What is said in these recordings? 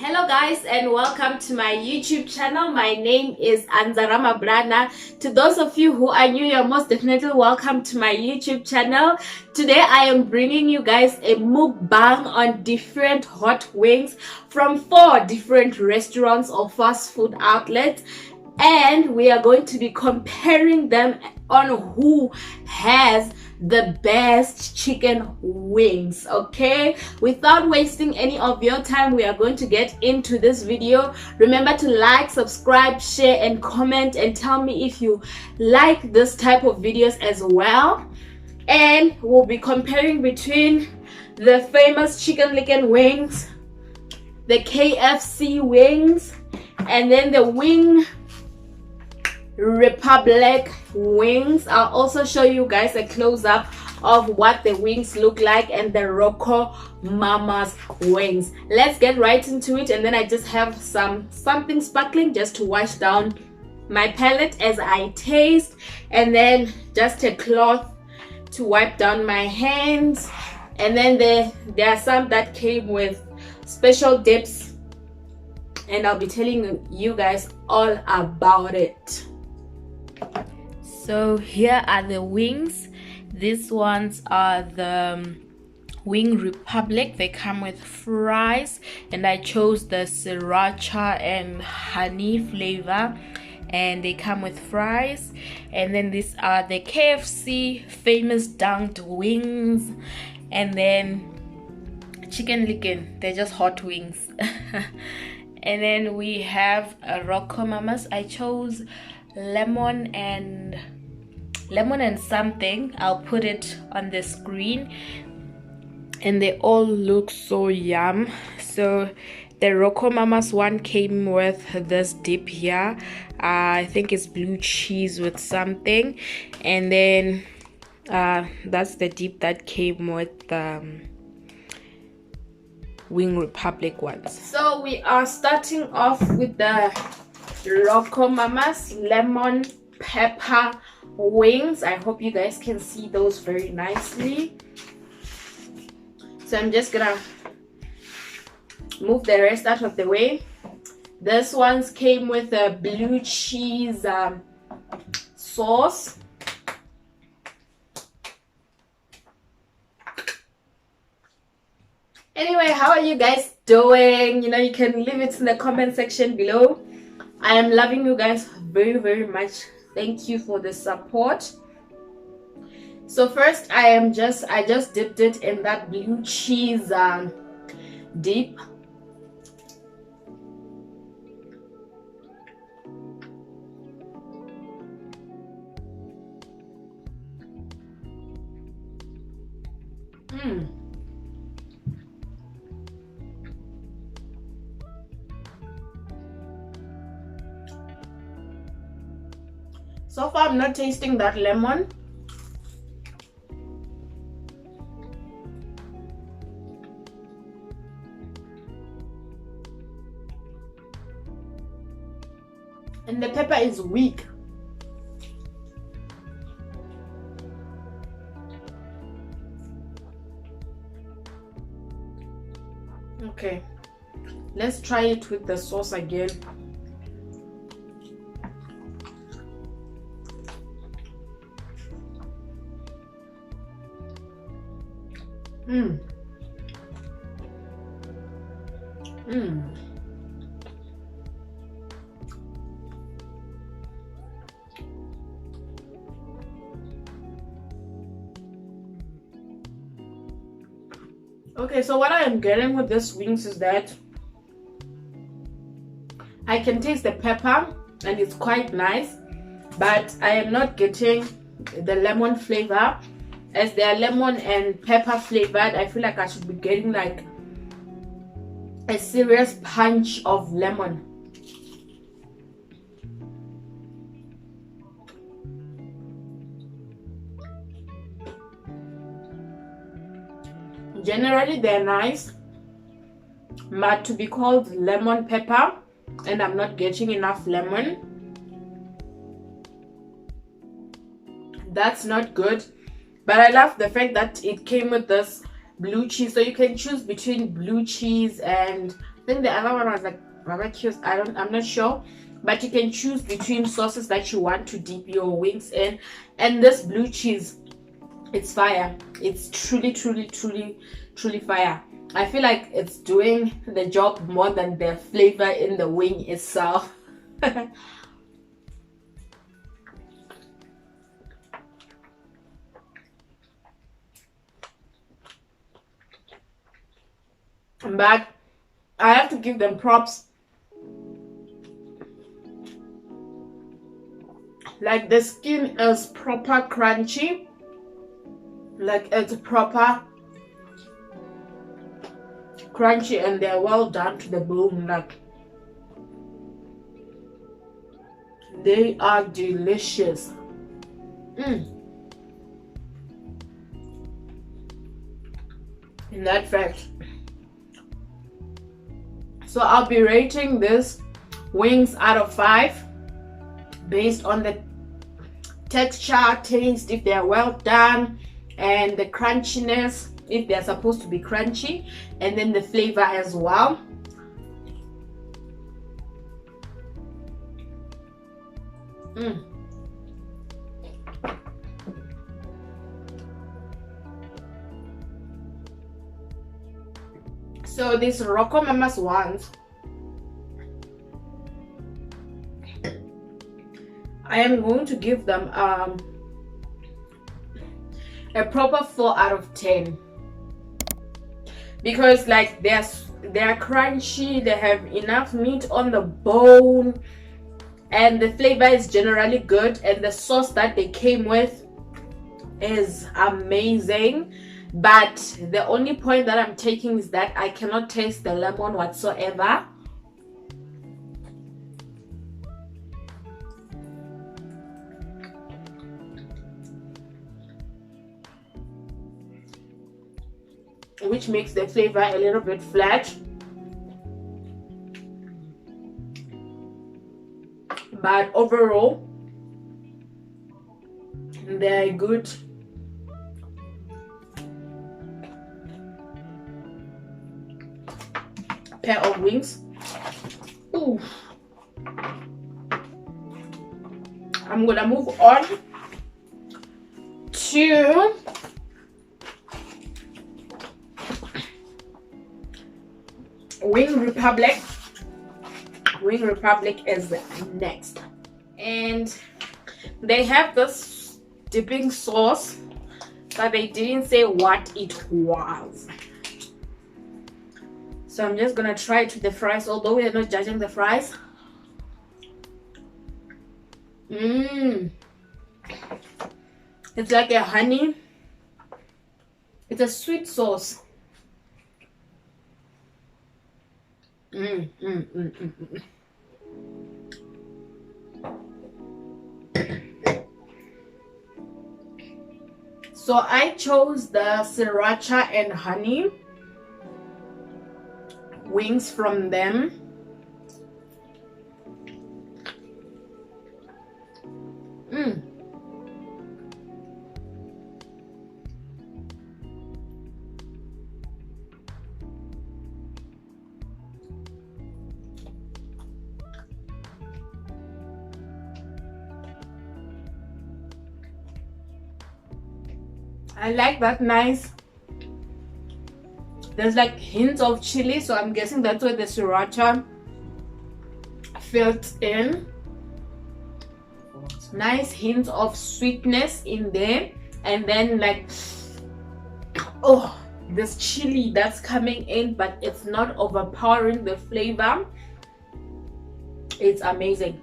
Hello guys and welcome to my YouTube channel. My name is Ramabulana. To those of you who are new, you're most definitely welcome to my YouTube channel. Today I am bringing you guys a mukbang on different hot wings from 4 different restaurants or fast food outlets, and we are going to be comparing them on who has the best chicken wings. Okay, without wasting any of your time, we are going to get into this video. Remember to like, subscribe, share and comment, and tell me if you like this type of videos as well. And we'll be comparing between the famous chicken Licken wings, the KFC wings, and then the Wing Republic wings. I'll also show you guys a close-up of what the wings look like and the Rocomamas wings. Let's get right into it, and then I just have something sparkling just to wash down my palate as I taste, and then just a cloth to wipe down my hands. And then there are some that came with special dips, and I'll be telling you guys all about it. So here are the wings. These ones are the Wing Republic. They come with fries, and I chose the sriracha and honey flavor, and they come with fries. And then these are the KFC famous dunked wings, and then chicken Licken. They're just hot wings. And then we have a Rocomamas. I chose lemon and something. I'll put it on the screen, and they all look so yum. So the Rocomamas one came with this dip here. I think it's blue cheese with something, and then that's the dip that came with Wing Republic ones. So we are starting off with the Rocomamas lemon pepper wings. I hope you guys can see those very nicely. So I'm just gonna move the rest out of the way. This one's came with a blue cheese sauce. Anyway, how are you guys doing? You know, you can leave it in the comment section below. I am loving you guys very much. Thank you for the support. So first I just dipped it in that blue cheese dip. So far I'm not tasting that lemon. And the pepper is weak. Okay, let's try it with the sauce again. Okay, so what I am getting with this wings is that I can taste the pepper and it's quite nice, but I am not getting the lemon flavor. As they are lemon and pepper flavored, I feel like I should be getting like a serious punch of lemon. Generally they're nice, but to be called lemon pepper, and I'm not getting enough lemon, that's not good. But I love the fact that it came with this blue cheese, so you can choose between blue cheese and think the other one was like barbecue. I'm not sure, but you can choose between sauces that you want to dip your wings in. And this blue cheese, it's fire. It's truly fire. I feel like it's doing the job more than the flavor in the wing itself. But I have to give them props. Like the skin is proper crunchy. Like it's proper crunchy, and they're well done to the bone. Like they are delicious. In that fact, so I'll be rating this wings out of 5 based on the texture, taste, if they are well done, and the crunchiness, if they're supposed to be crunchy, and then the flavor as well. So these Rocomamas ones, I am going to give them a proper 4 out of 10, because like they're crunchy, they have enough meat on the bone, and the flavor is generally good, and the sauce that they came with is amazing. But the only point that I'm taking is that I cannot taste the lemon whatsoever. Which makes the flavor a little bit flat. But overall, they're good. Pair of wings. Ooh. I'm gonna move on to Wing Republic. Wing Republic is next, and they have this dipping sauce, but they didn't say what it was. So I'm just gonna try it with the fries, although we're not judging the fries. It's like a honey. It's a sweet sauce. So I chose the sriracha and honey wings from them. I like that nice. There's like hints of chili, so I'm guessing that's where the sriracha filled in. Nice hints of sweetness in there, and then like, oh, this chili that's coming in, but it's not overpowering the flavor. It's amazing.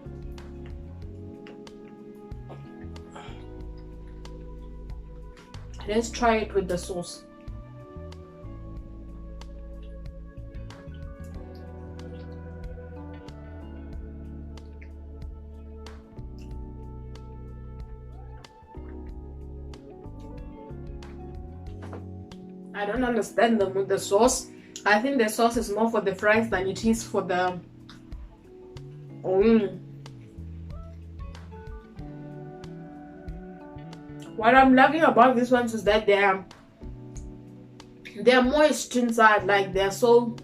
Let's try it with the sauce. I don't understand them with the sauce. I think the sauce is more for the fries than it is for the What I'm loving about these ones is that they're moist inside, like they're so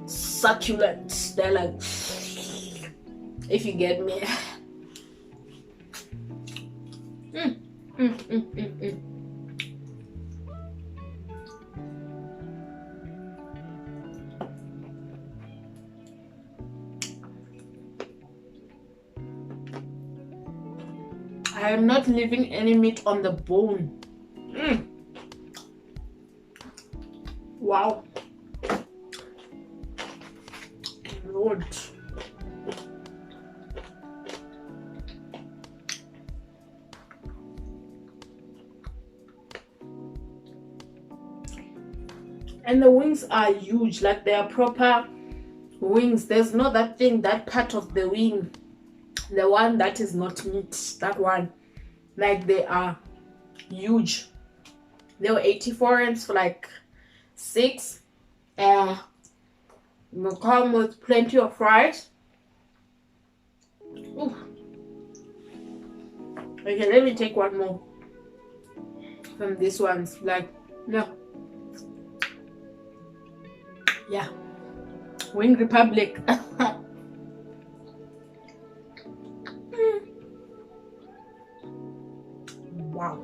succulent. They're like, if you get me. I am not leaving any meat on the bone. Wow. Lord. And the wings are huge, like they are proper wings. There's not that thing, that part of the wing, the one that is not meat, that one, like they are huge. They were 84 rands for like 6. Will come with plenty of fries. Ooh. Okay, let me take one more from this one's, like, no. Yeah, Wing Republic. Wow.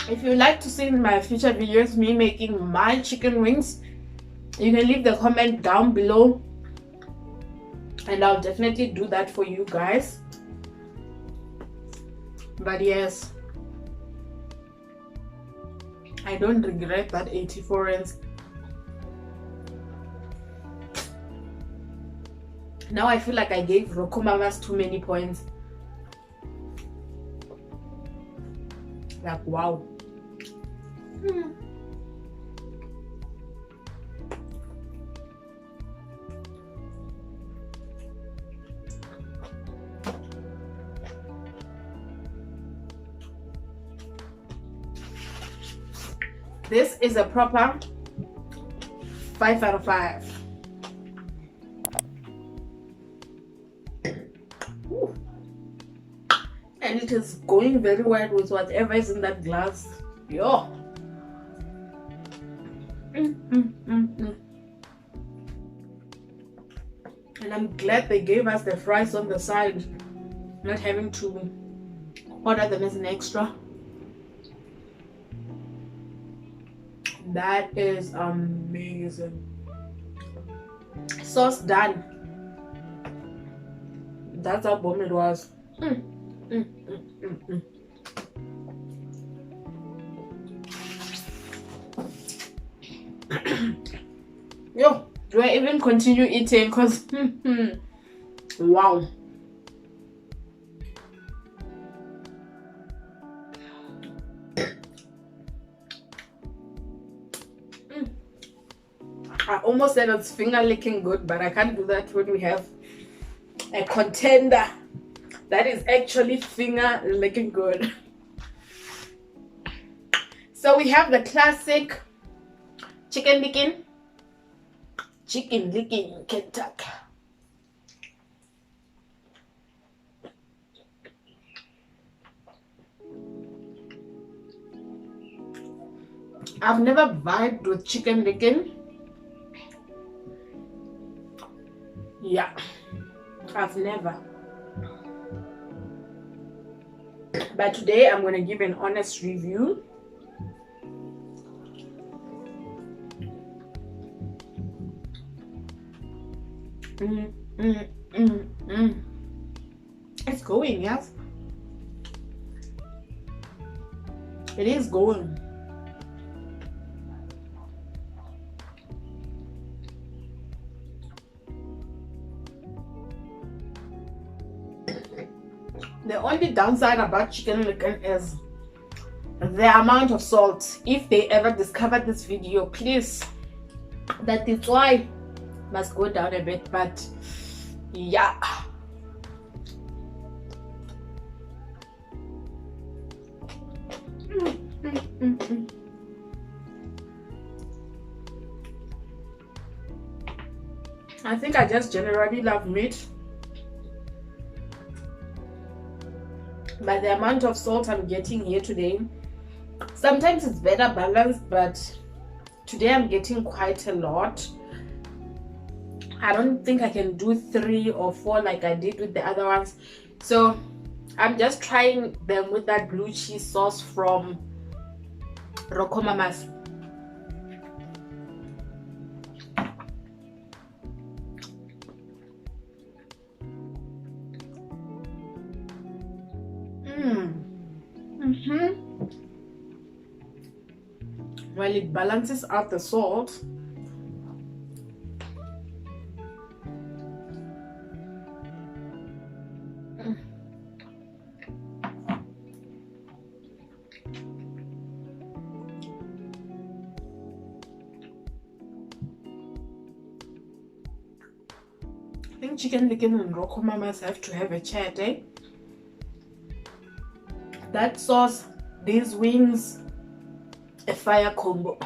If you like to see in my future videos me making my chicken wings, you can leave the comment down below and I'll definitely do that for you guys. But yes, I don't regret that 84 rands. Now I feel like I gave Rocomamas too many points. Like, wow. This is a proper 5 out of 5. Ooh. And it is going very well with whatever is in that glass. Yo. And I'm glad they gave us the fries on the side, not having to order them as an extra. That is amazing. Sauce done. That's how bomb it was. Yo, do I even continue eating? Cause wow. I almost said it's finger licking good, but I can't do that when we have a contender that is actually finger licking good. So we have the classic chicken licking Kentucky. I've never vibed with chicken licking. Yeah, I've never. But today I'm going to give an honest review. It's going, yes. It is going. The only downside about chicken licken is the amount of salt. If they ever discover this video, please, that is why must go down a bit. But yeah, I think I just generally love meat. But the amount of salt I'm getting here today, sometimes it's better balanced, but today I'm getting quite a lot. I don't think I can do 3 or 4 like I did with the other ones. So I'm just trying them with that blue cheese sauce from Rocomamas. Well, it balances out the salt. I think Chicken Licken and Rocomamas have to have a chat, eh? That sauce, these wings, a fire combo.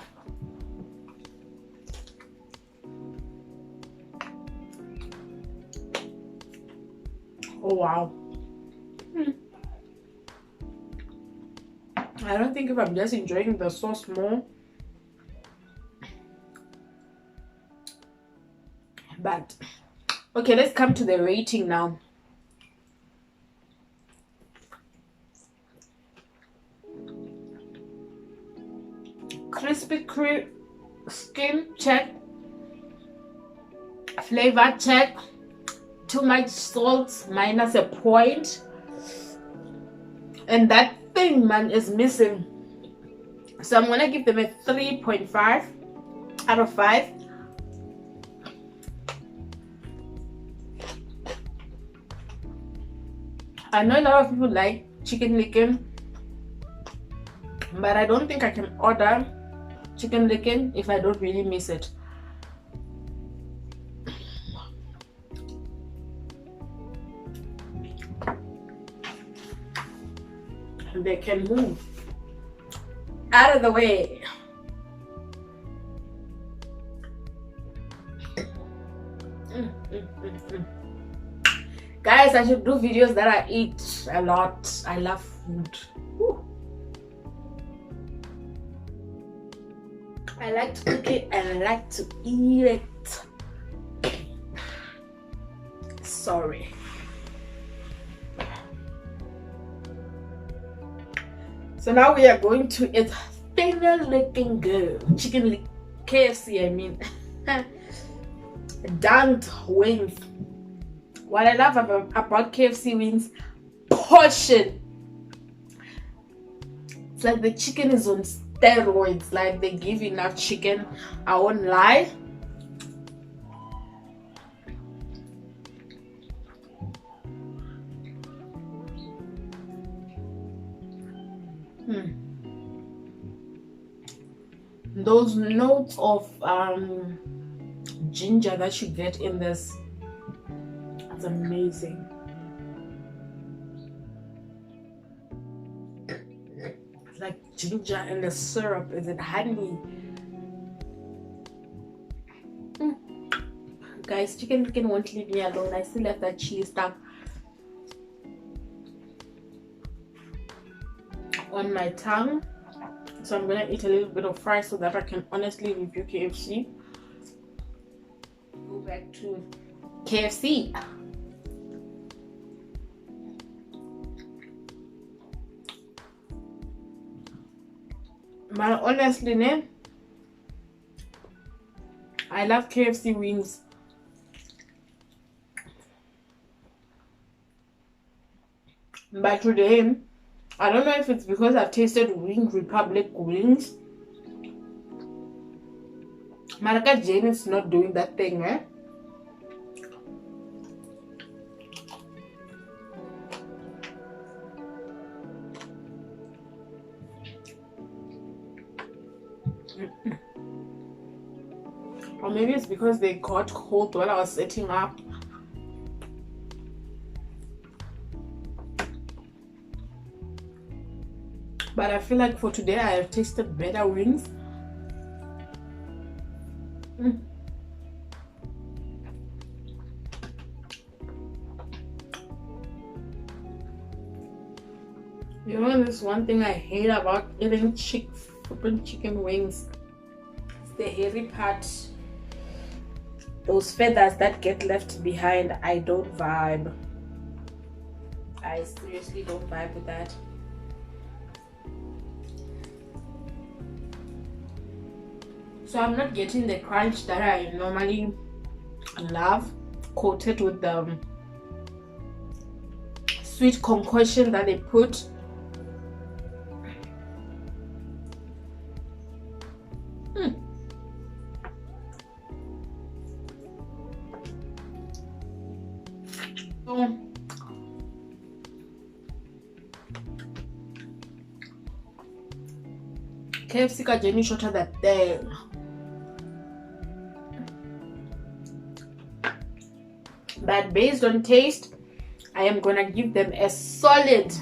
Oh wow. I don't think if I'm just enjoying the sauce more, but okay, let's come to the rating now. Crispy skin check, flavor check, too much salt minus a point, and that thing, man, is missing. So I'm gonna give them a 3.5 out of 5. I know a lot of people like Chicken Licken, but I don't think I can order Chicken Licken if I don't really miss it. They can move out of the way. Guys, I should do videos that I eat a lot. I love food. Woo. I like to cook it and I like to eat it. Sorry. So now we are going to eat thinner looking girl. KFC, I mean. Dunked wings. What I love about KFC wings, portion. It's like the chicken is on steroids. Like they give enough chicken. I won't lie. Those notes of ginger that you get in this, it's amazing. It's like ginger and the syrup. Is it honey? Guys, Chicken Licken won't leave me alone. I still have that cheese stuck on my tongue. So I'm gonna eat a little bit of fries so that I can honestly review KFC. Go back to KFC. But honestly, I love KFC wings. But today, I don't know if it's because I've tasted Wing Republic wings. Maraka Jane is not doing that thing, eh? Or maybe it's because they got cold while I was setting up. But I feel like for today I have tasted better wings. You know, there's one thing I hate about eating chicken wings. It's the hairy part. Those feathers that get left behind. I don't vibe. I seriously don't vibe with that. So I'm not getting the crunch that I normally love, coated with the sweet concoction that they put. KFC ka Jenny shorter that thing. But based on taste, I am gonna give them a solid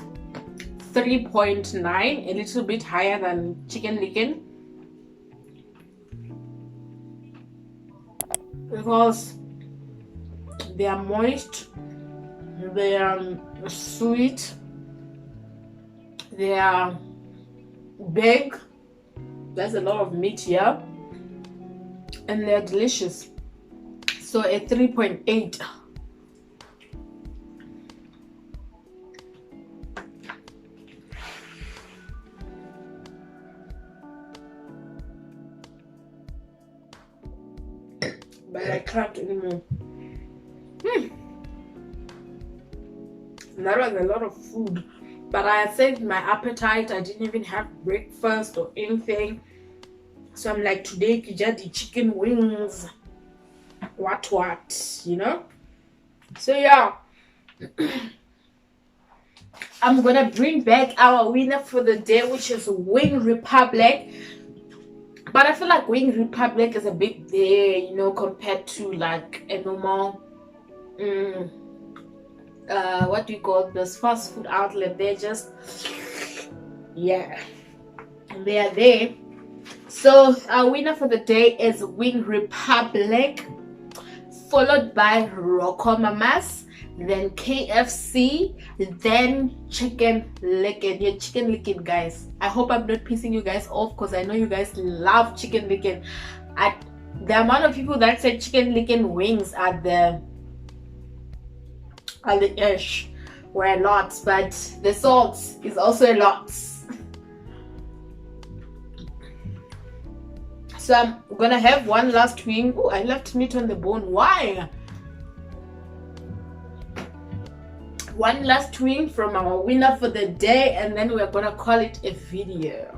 3.9, a little bit higher than chicken Licken, because they are moist, they are sweet, they are big. There's a lot of meat here, and they're delicious. So a 3.8. But I can't anymore. That was a lot of food, but I had saved my appetite. I didn't even have breakfast or anything, so I'm like, today kijadi chicken wings, what, you know. So yeah, I'm gonna bring back our winner for the day, which is Wing Republic. But I feel like Wing Republic is a bit there, you know, compared to like a normal what do you call this fast food outlet. They're just, yeah, they are there. So our winner for the day is Wing Republic, followed by Rocomamas, then KFC, then Chicken Licken. Yeah, Chicken Licken, guys. I hope I'm not pissing you guys off, because I know you guys love Chicken Licken. The amount of people that say Chicken Licken wings are the ish were a lot, but the salt is also a lot. So I'm gonna have one last wing. Oh, I left meat on the bone. Why? One last wing from our winner for the day, and then we're gonna call it a video.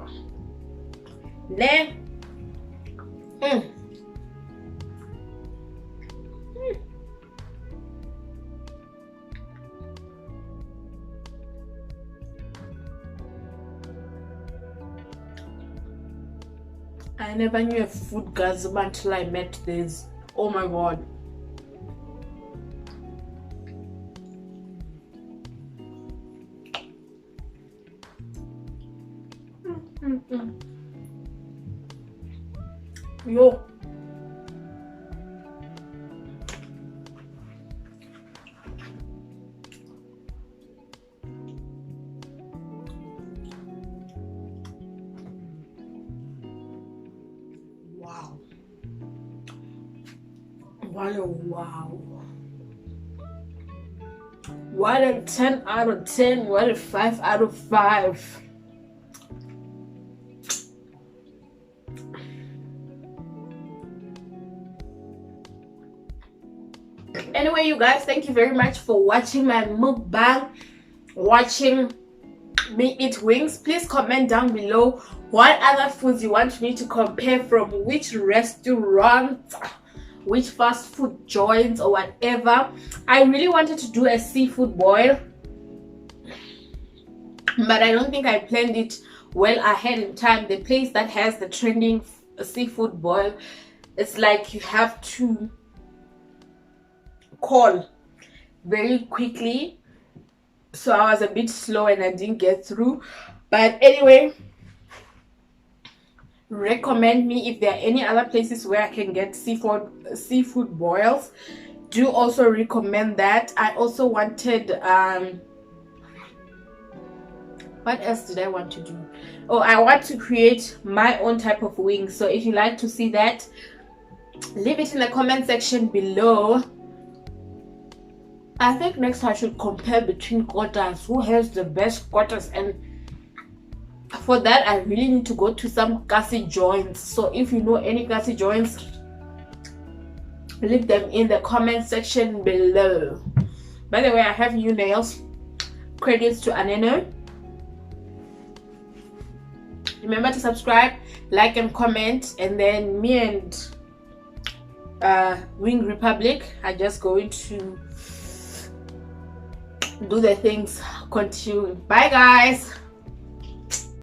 I never knew a food gasm until I met this. Oh my god. Yo. Wow. What a wow. What a 10 out of 10. What a 5 out of 5. Anyway, you guys, thank you very much for watching my mukbang, watching me eat wings. Please comment down below what other foods you want me to compare, from which restaurant, which fast food joints or whatever. I really wanted to do a seafood boil, but I don't think I planned it well ahead in time. The place that has the trending seafood boil, it's like you have to call very quickly, so I was a bit slow and I didn't get through. But anyway, recommend me if there are any other places where I can get seafood boils. Do also recommend that. I also wanted What else did I want to do? Oh, I want to create my own type of wings. So if you like to see that, leave it in the comment section below. I think next I should compare between quarters, who has the best quarters, and for that I really need to go to some gassy joints. So if you know any gassy joints, leave them in the comment section below. By the way, I have new nails. Credits to Aneno. Remember to subscribe, like, and comment. And then me and Wing Republic are just going to do the things. Continue. Bye guys.